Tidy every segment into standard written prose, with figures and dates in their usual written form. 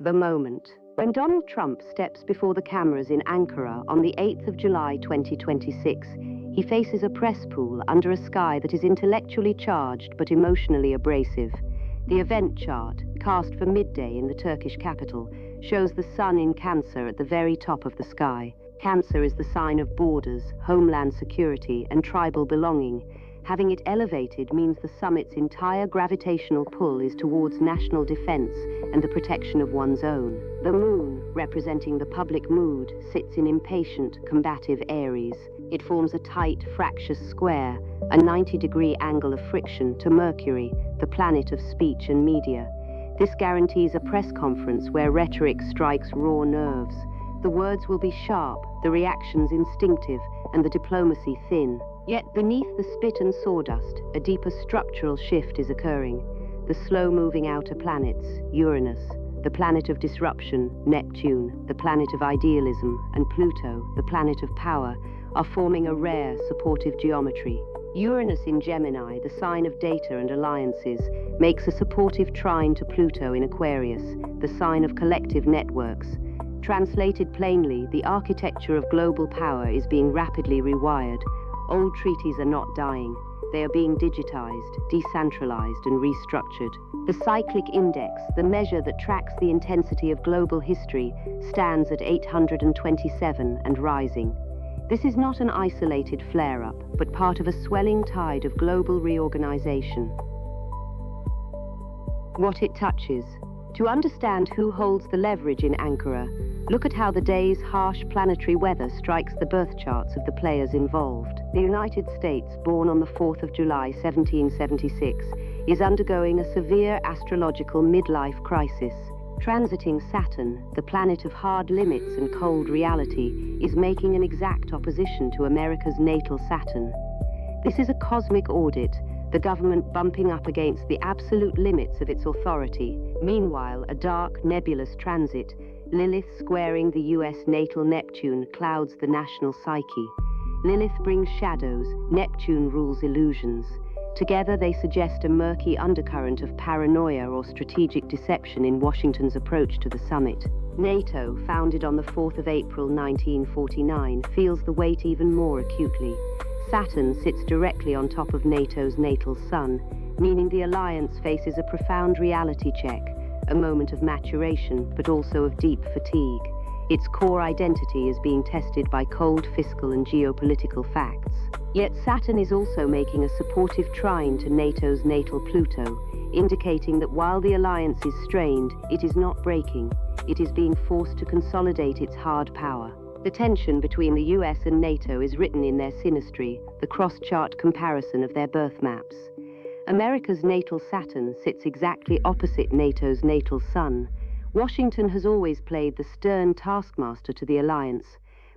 The moment. When Donald Trump steps before the cameras in Ankara on the 8th of July 2026, he faces a press pool under a sky that is intellectually charged but emotionally abrasive. The event chart, cast for midday in the Turkish capital, shows the sun in Cancer at the very top of the sky. Cancer is the sign of borders, homeland security, and tribal belonging. Having it elevated means the summit's entire gravitational pull is towards national defense and the protection of one's own. The moon, representing the public mood, sits in impatient, combative Aries. It forms a tight, fractious square, a 90-degree angle of friction to Mercury, the planet of speech and media. This guarantees a press conference where rhetoric strikes raw nerves. The words will be sharp, the reactions instinctive, and the diplomacy thin. Yet beneath the spit and sawdust, a deeper structural shift is occurring. The slow-moving outer planets, Uranus, the planet of disruption, Neptune, the planet of idealism, and Pluto, the planet of power, are forming a rare, supportive geometry. Uranus in Gemini, the sign of data and alliances, makes a supportive trine to Pluto in Aquarius, the sign of collective networks. Translated plainly, the architecture of global power is being rapidly rewired. Old treaties are not dying. They are being digitized, decentralized, and restructured. The cyclic index, the measure that tracks the intensity of global history, stands at 827 and rising. This is not an isolated flare-up, but part of a swelling tide of global reorganization. What it touches. To understand who holds the leverage in Ankara, look at how the day's harsh planetary weather strikes the birth charts of the players involved. The United States, born on the 4th of July 1776, is undergoing a severe astrological midlife crisis. Transiting Saturn, the planet of hard limits and cold reality, is making an exact opposition to America's natal Saturn. This is a cosmic audit, the government bumping up against the absolute limits of its authority. Meanwhile, a dark, nebulous transit, Lilith squaring the US natal Neptune, clouds the national psyche. Lilith brings shadows, Neptune rules illusions. Together they suggest a murky undercurrent of paranoia or strategic deception in Washington's approach to the summit. NATO, founded on the 4th of April 1949, feels the weight even more acutely. Saturn sits directly on top of NATO's natal sun, meaning the alliance faces a profound reality check, a moment of maturation, but also of deep fatigue. Its core identity is being tested by cold fiscal and geopolitical facts. Yet Saturn is also making a supportive trine to NATO's natal Pluto, indicating that while the alliance is strained, it is not breaking. It is being forced to consolidate its hard power. The tension between the US and NATO is written in their synastry, the cross-chart comparison of their birth maps. America's natal Saturn sits exactly opposite NATO's natal Sun. Washington has always played the stern taskmaster to the alliance,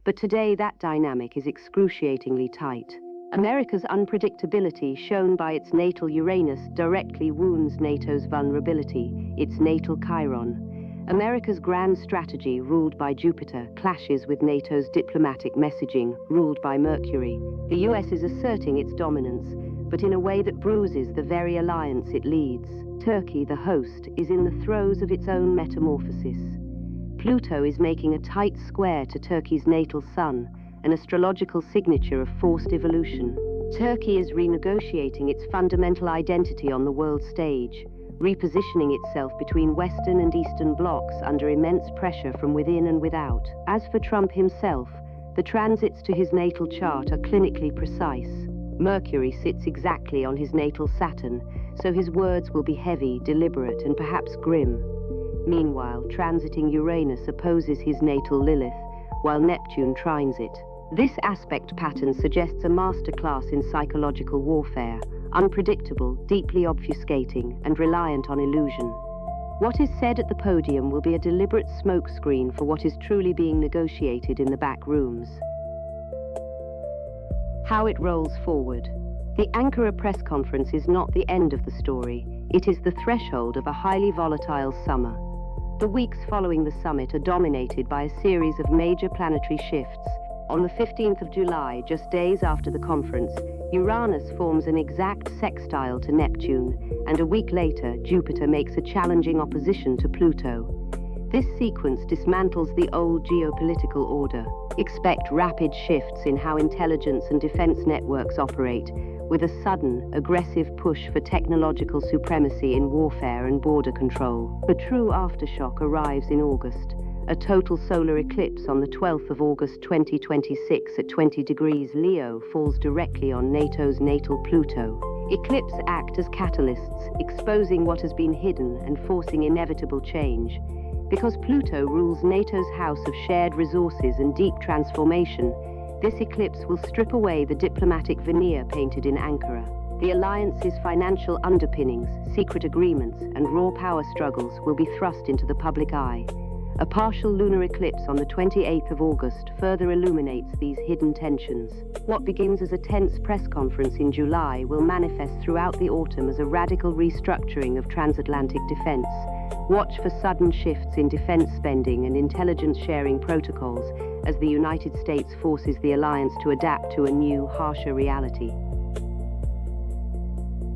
but today that dynamic is excruciatingly tight. America's unpredictability, shown by its natal Uranus, directly wounds NATO's vulnerability, its natal Chiron. America's grand strategy, ruled by Jupiter, clashes with NATO's diplomatic messaging, ruled by Mercury. The US is asserting its dominance, but in a way that bruises the very alliance it leads. Turkey, the host, is in the throes of its own metamorphosis. Pluto is making a tight square to Turkey's natal sun, an astrological signature of forced evolution. Turkey is renegotiating its fundamental identity on the world stage, repositioning itself between Western and Eastern blocs under immense pressure from within and without. As for Trump himself, the transits to his natal chart are clinically precise. Mercury sits exactly on his natal Saturn, so his words will be heavy, deliberate, and perhaps grim. Meanwhile, transiting Uranus opposes his natal Lilith, while Neptune trines it. This aspect pattern suggests a masterclass in psychological warfare, unpredictable, deeply obfuscating, and reliant on illusion. What is said at the podium will be a deliberate smokescreen for what is truly being negotiated in the back rooms. How it rolls forward. The Ankara press conference is not the end of the story. It is the threshold of a highly volatile summer. The weeks following the summit are dominated by a series of major planetary shifts. On the 15th of July, just days after the conference, Uranus forms an exact sextile to Neptune, and a week later, Jupiter makes a challenging opposition to Pluto. This sequence dismantles the old geopolitical order. Expect rapid shifts in how intelligence and defense networks operate, with a sudden, aggressive push for technological supremacy in warfare and border control. The true aftershock arrives in August. A total solar eclipse on the 12th of August 2026 at 20 degrees Leo falls directly on NATO's natal Pluto. Eclipses act as catalysts, exposing what has been hidden and forcing inevitable change. Because Pluto rules NATO's house of shared resources and deep transformation, this eclipse will strip away the diplomatic veneer painted in Ankara. The alliance's financial underpinnings, secret agreements, and raw power struggles will be thrust into the public eye. A partial lunar eclipse on the 28th of August further illuminates these hidden tensions. What begins as a tense press conference in July will manifest throughout the autumn as a radical restructuring of transatlantic defense. Watch for sudden shifts in defense spending and intelligence sharing protocols as the United States forces the alliance to adapt to a new, harsher reality.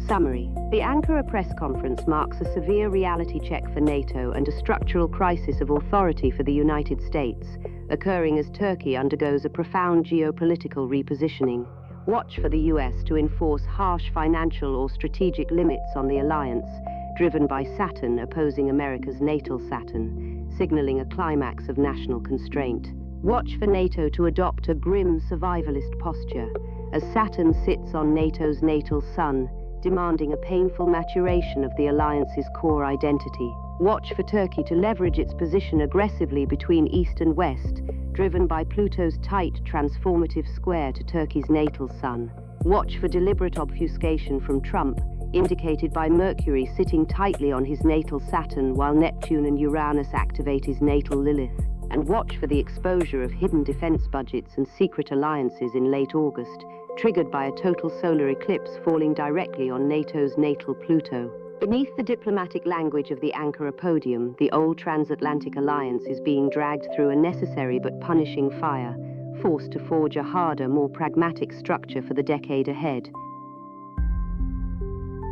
Summary. The Ankara press conference marks a severe reality check for NATO and a structural crisis of authority for the United States, occurring as Turkey undergoes a profound geopolitical repositioning. Watch for the US to enforce harsh financial or strategic limits on the alliance, driven by Saturn opposing America's natal Saturn, signaling a climax of national constraint. Watch for NATO to adopt a grim survivalist posture, as Saturn sits on NATO's natal Sun, demanding a painful maturation of the alliance's core identity. Watch for Turkey to leverage its position aggressively between East and West, driven by Pluto's tight, transformative square to Turkey's natal Sun. Watch for deliberate obfuscation from Trump, indicated by Mercury sitting tightly on his natal Saturn while Neptune and Uranus activate his natal Lilith. And watch for the exposure of hidden defense budgets and secret alliances in late August, triggered by a total solar eclipse falling directly on NATO's natal Pluto. Beneath the diplomatic language of the Ankara podium, the old transatlantic alliance is being dragged through a necessary but punishing fire, forced to forge a harder, more pragmatic structure for the decade ahead.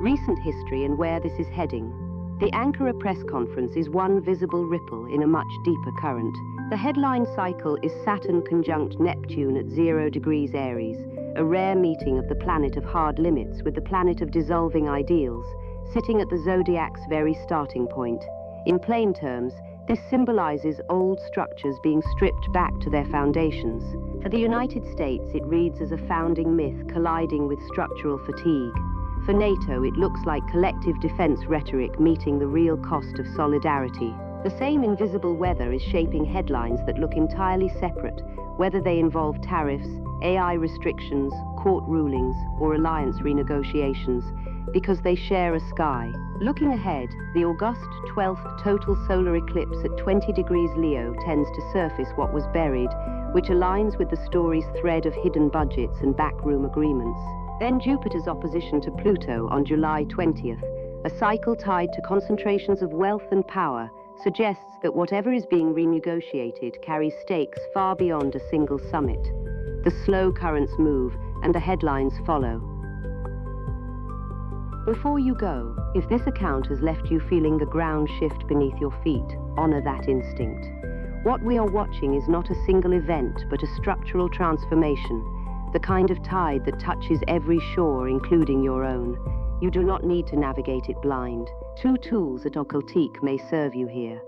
Recent history and where this is heading. The Ankara press conference is one visible ripple in a much deeper current. The headline cycle is Saturn conjunct Neptune at 0 degrees Aries, a rare meeting of the planet of hard limits with the planet of dissolving ideals, sitting at the zodiac's very starting point. In plain terms, this symbolizes old structures being stripped back to their foundations. For the United States, it reads as a founding myth colliding with structural fatigue. For NATO, it looks like collective defense rhetoric meeting the real cost of solidarity. The same invisible weather is shaping headlines that look entirely separate, whether they involve tariffs, AI restrictions, court rulings, or alliance renegotiations, because they share a sky. Looking ahead, the August 12th total solar eclipse at 20 degrees Leo tends to surface what was buried, which aligns with the story's thread of hidden budgets and backroom agreements. Then Jupiter's opposition to Pluto on July 20th, a cycle tied to concentrations of wealth and power, suggests that whatever is being renegotiated carries stakes far beyond a single summit. The slow currents move, and the headlines follow. Before you go, if this account has left you feeling the ground shift beneath your feet, honor that instinct. What we are watching is not a single event, but a structural transformation, the kind of tide that touches every shore, including your own. You do not need to navigate it blind. Two tools at Occultique may serve you here.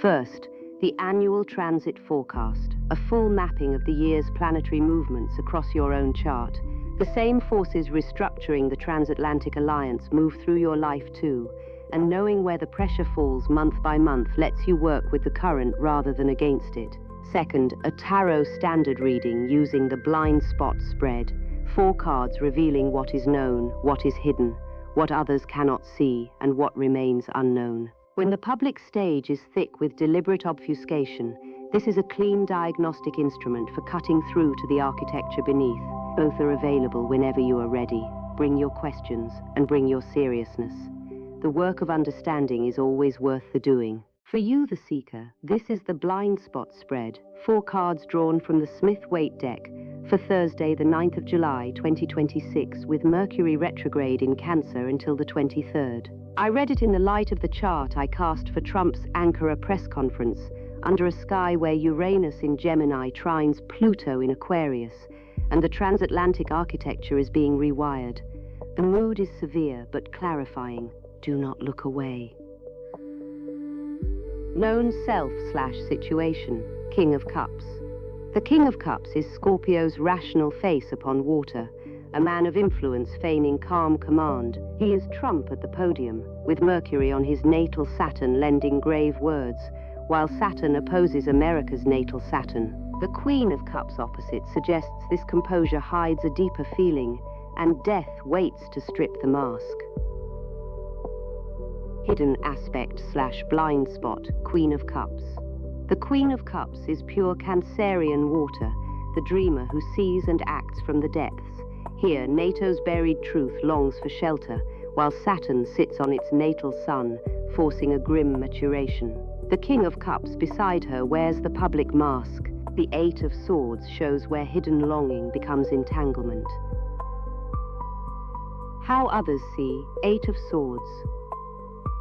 First, the annual transit forecast, a full mapping of the year's planetary movements across your own chart. The same forces restructuring the transatlantic alliance move through your life too, and knowing where the pressure falls month by month lets you work with the current rather than against it. Second, a tarot standard reading using the blind spot spread, 4 cards revealing what is known, what is hidden, what others cannot see, and what remains unknown. When the public stage is thick with deliberate obfuscation, this is a clean diagnostic instrument for cutting through to the architecture beneath. Both are available whenever you are ready. Bring your questions and bring your seriousness. The work of understanding is always worth the doing. For you, the seeker, this is the blind spot spread, 4 cards drawn from the Smith-Waite deck for Thursday, the 9th of July, 2026, with Mercury retrograde in Cancer until the 23rd. I read it in the light of the chart I cast for Trump's Ankara press conference, under a sky where Uranus in Gemini trines Pluto in Aquarius, and the transatlantic architecture is being rewired. The mood is severe but clarifying. Do not look away. Known self/situation, King of Cups. The King of Cups is Scorpio's rational face upon water, a man of influence feigning calm command. He is Trump at the podium, with Mercury on his natal Saturn lending grave words, while Saturn opposes America's natal Saturn. The Queen of Cups opposite suggests this composure hides a deeper feeling, and death waits to strip the mask. Hidden aspect/blind spot, Queen of Cups. The Queen of Cups is pure Cancerian water, the dreamer who sees and acts from the depths. Here, NATO's buried truth longs for shelter, while Saturn sits on its natal sun, forcing a grim maturation. The King of Cups beside her wears the public mask. The 8 of Swords shows where hidden longing becomes entanglement. How others see 8 of Swords.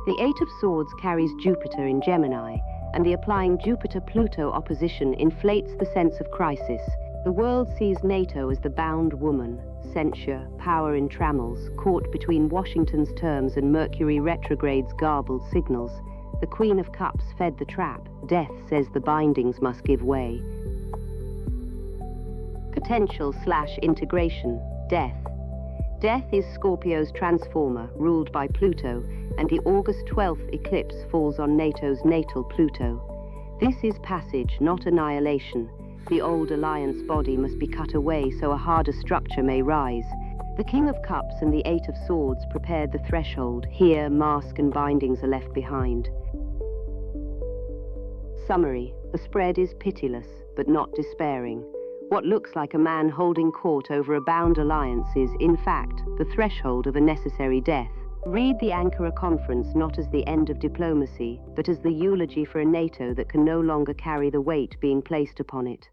The 8 of Swords carries Jupiter in Gemini, and the applying Jupiter-Pluto opposition inflates the sense of crisis. The world sees NATO as the bound woman, censure, power in trammels, caught between Washington's terms and Mercury retrograde's garbled signals. The Queen of Cups fed the trap. Death says the bindings must give way. Potential/integration, Death. Death is Scorpio's transformer, ruled by Pluto, and the August 12th eclipse falls on NATO's natal Pluto. This is passage, not annihilation. The old alliance body must be cut away so a harder structure may rise. The King of Cups and the 8 of Swords prepared the threshold. Here, mask and bindings are left behind. Summary: the spread is pitiless, but not despairing. What looks like a man holding court over a bound alliance is, in fact, the threshold of a necessary death. Read the Ankara conference not as the end of diplomacy, but as the eulogy for a NATO that can no longer carry the weight being placed upon it.